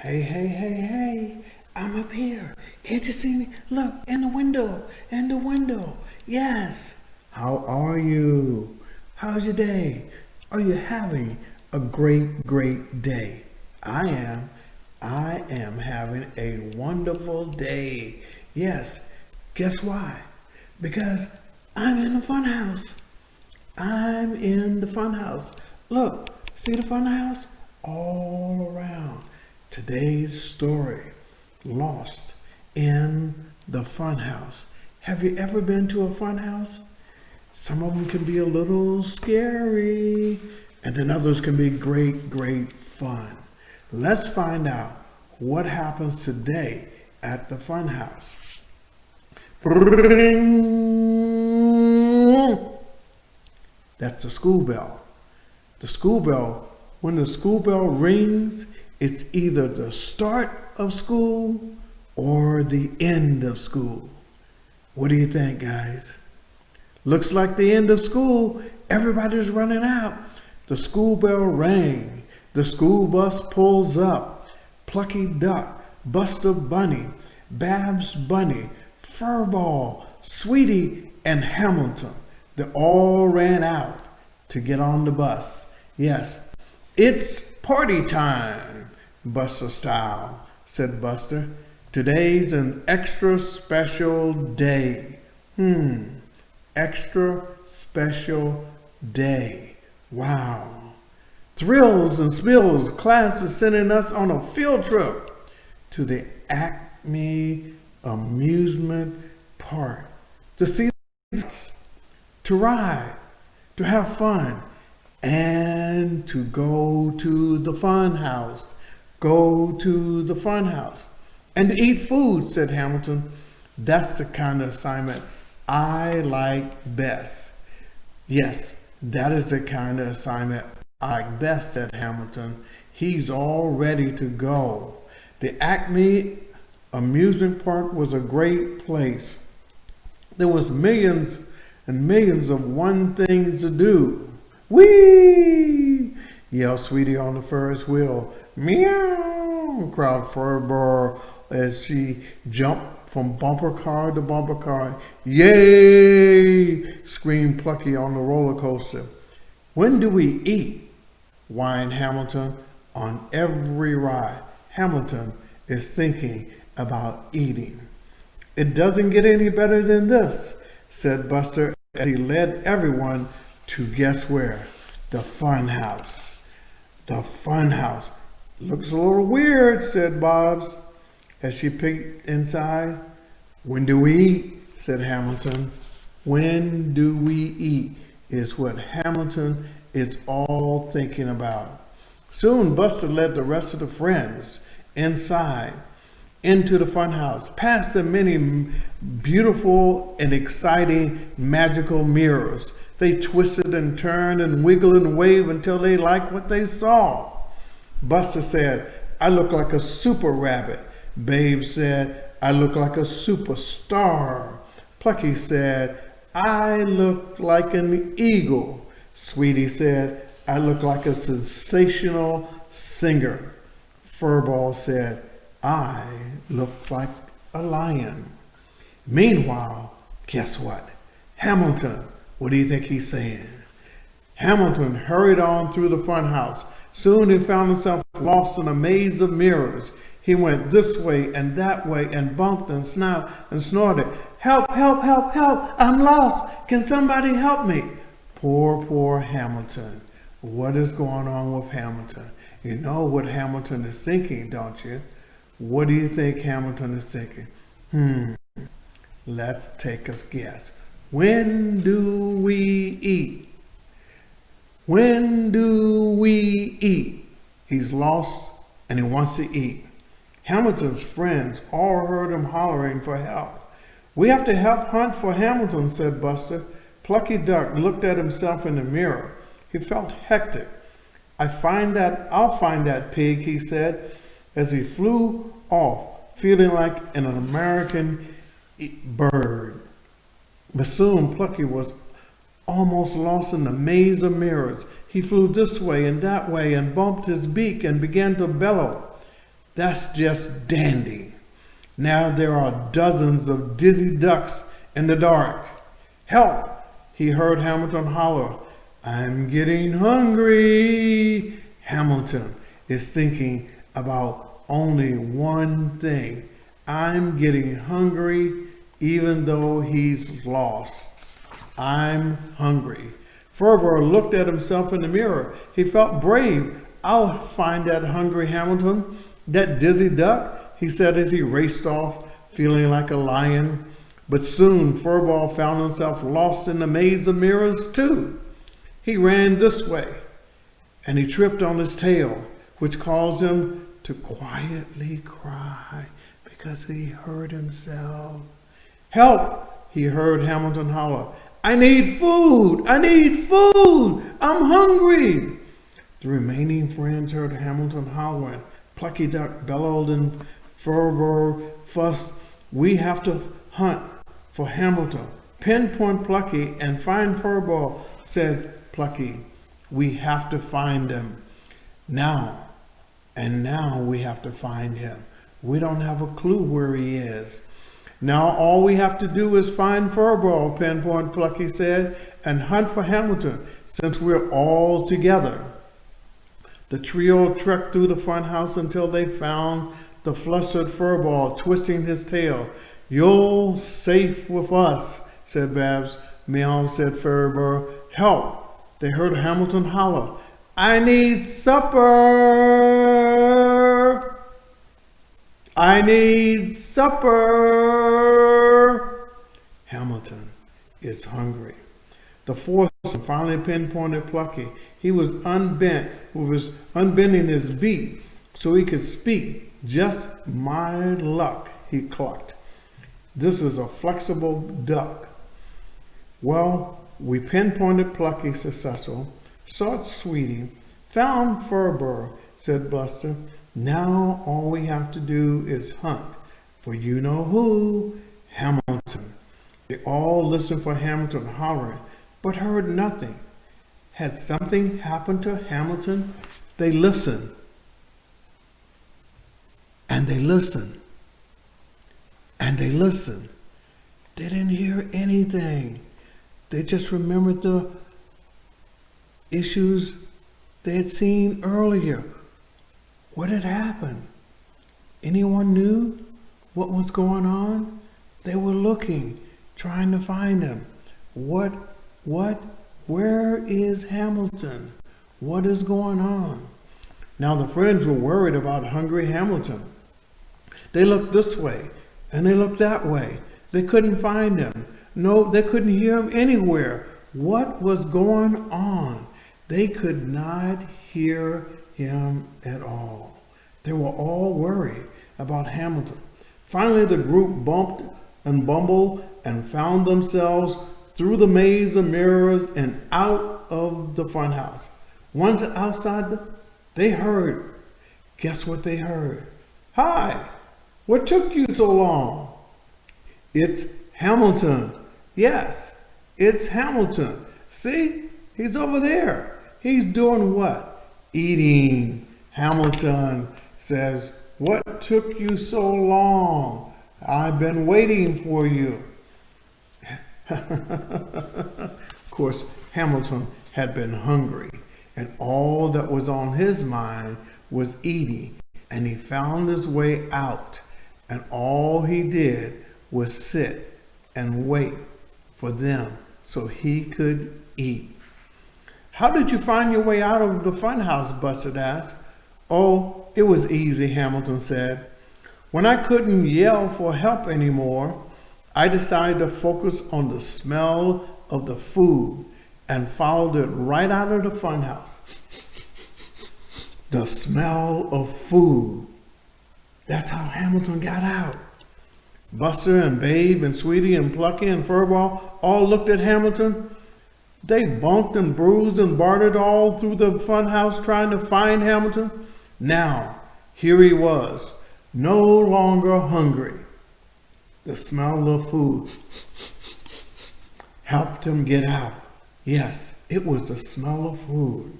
Hey, hey, hey, hey, I'm up here. Can't you see me? Look, in the window. Yes. How are you? How's your day? Are you having a great day? I am. I am having a wonderful day. Yes. Guess why? Because I'm in the fun house. I'm in the fun house. Look, see the fun house? All around. Today's story, Lost in the Fun House. Have you ever been to a fun house? Some of them can be a little scary, and then others can be great fun. Let's find out what happens today at the fun house. That's the school bell. The school bell, when the school bell rings, it's either the start of school or the end of school. What do you think, guys? Looks like the end of school. Everybody's running out. The school bell rang. The school bus pulls up. Plucky Duck, Buster Bunny, Babs Bunny, Furball, Sweetie, and Hamilton. They all ran out to get on the bus. Yes, it's party time, Buster style, said Buster. Today's an extra special day. Extra special day. Wow. Thrills and spills, class is sending us on a field trip to the Acme Amusement Park to see, to ride, to have fun, and to go to the fun house. Go to the fun house. And to eat food, said Hamilton. That's the kind of assignment I like best. Yes, that is the kind of assignment I like best, said Hamilton. He's all ready to go. The Acme Amusement Park was a great place. There was millions and millions of things to do. Whee! Yelled Sweetie on the Ferris wheel. Meow! Cried Furball as she jumped from bumper car to bumper car. Yay! Screamed Plucky on the roller coaster. When do we eat? Whined Hamilton on every ride. Hamilton is thinking about eating. It doesn't get any better than this, said Buster as he led everyone to guess where? The fun house. The fun house. Looks a little weird, said Bobs as she peeked inside. When do we eat? Said Hamilton. When do we eat is what Hamilton is all thinking about. Soon Buster led the rest of the friends inside into the fun house, past the many beautiful and exciting magical mirrors. They twisted and turned and wiggled and waved until they liked what they saw. Buster said, I look like a super rabbit. Babe said, I look like a superstar. Plucky said, I look like an eagle. Sweetie said, I look like a sensational singer. Furball said, I look like a lion. Meanwhile, guess what? Hamilton, what do you think he's saying? Hamilton hurried on through the fun house. Soon he found himself lost in a maze of mirrors. He went this way and bumped and snapped and snorted. Help, help, help, help, I'm lost. Can somebody help me? Poor Hamilton. What is going on with Hamilton? You know what Hamilton is thinking, don't you? What do you think Hamilton is thinking? Let's take a guess. When do we eat? When do we eat? He's lost and he wants to eat. Hamilton's friends all heard him hollering for help. We have to help hunt for Hamilton, said Buster. Plucky Duck looked at himself in the mirror. He felt hectic. I'll find that pig, he said, as he flew off, feeling like an American bird. But soon Plucky was almost lost in the maze of mirrors. He flew this way and that way and bumped his beak and began to bellow. That's just dandy. Now there are dozens of dizzy ducks in the dark. Help! He heard Hamilton holler. I'm getting hungry. Hamilton is thinking about only one thing. I'm getting hungry even though he's lost. I'm hungry. Ferber looked at himself in the mirror. He felt brave. I'll find that hungry Hamilton, that dizzy duck, he said as he raced off, feeling like a lion. But soon Furball found himself lost in the maze of mirrors too. He ran this way, and he tripped on his tail, which caused him to quietly cry because he hurt himself. Help! He heard Hamilton holler. I need food! I need food! I'm hungry! The remaining friends heard Hamilton hollering. Plucky Duck bellowed and Furbo fussed. We have to hunt for Hamilton. Pinpoint Plucky and find Furball, said Plucky. We have to find him. Now we have to find him. We don't have a clue where he is. Now all we have to do is find Furball, Pinpoint Plucky said, and hunt for Hamilton, since we're all together. The trio trekked through the funhouse until they found the flustered Furball twisting his tail. You're safe with us, said Babs. Meow, said Furball. Help! They heard Hamilton holler. I need supper! I need supper! Hamilton is hungry. The fourth finally pinpointed Plucky. He was unbending his beak so he could speak. Just my luck, he clucked. This is a flexible duck. Well, we pinpointed Plucky successful, sought Sweetie, found Furburr, said Buster. Now all we have to do is hunt for you know who, Hamilton. They all listened for Hamilton hollering, but heard nothing. Had something happened to Hamilton? They listened. And they listened. And they listened. They didn't hear anything. They just remembered the issues they had seen earlier. What had happened? Anyone knew what was going on? They were looking, trying to find him. Where is Hamilton? What is going on? Now the friends were worried about hungry Hamilton. They looked this way and they looked that way. They couldn't find him. No, they couldn't hear him anywhere. What was going on? They could not hear him at all. They were all worried about Hamilton. Finally, the group bumped and bumbled and found themselves through the maze of mirrors and out of the funhouse. Once outside, they heard. Guess what they heard? Hi, what took you so long? It's Hamilton. Yes, it's Hamilton. See, he's over there. He's doing what? Eating. Hamilton says, what took you so long? I've been waiting for you. Of course, Hamilton had been hungry, and all that was on his mind was eating, and he found his way out, and all he did was sit and wait for them so he could eat. How did you find your way out of the funhouse? Buster asked. Oh, it was easy, Hamilton said. When I couldn't yell for help anymore, I decided to focus on the smell of the food and followed it right out of the funhouse. The smell of food. That's how Hamilton got out. Buster and Babe and Sweetie and Plucky and Furball all looked at Hamilton. They bumped and bruised and bartered all through the funhouse trying to find Hamilton. Now, here he was, no longer hungry. The smell of food helped him get out. Yes, it was the smell of food.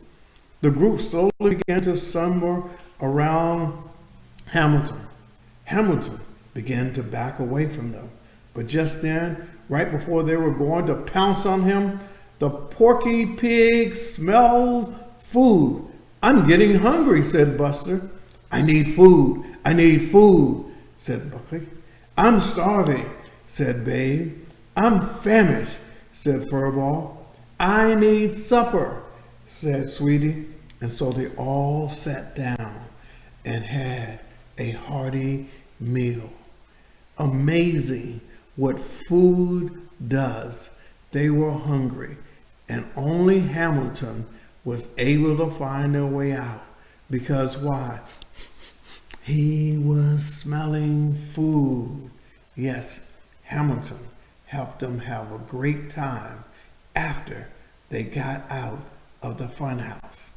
The group slowly began to slumber around Hamilton. Hamilton began to back away from them. But just then, right before they were going to pounce on him, the Porky Pig smelled food. "I'm getting hungry," said Buster. "I need food. I need food," said Bucky. "I'm starving," said Babe. "I'm famished," said Furball. "I need supper," said Sweetie. And so they all sat down and had a hearty meal. Amazing what food does. They were hungry, and only Hamilton was able to find their way out. Because why? He was smelling food. Yes, Hamilton helped them have a great time after they got out of the funhouse.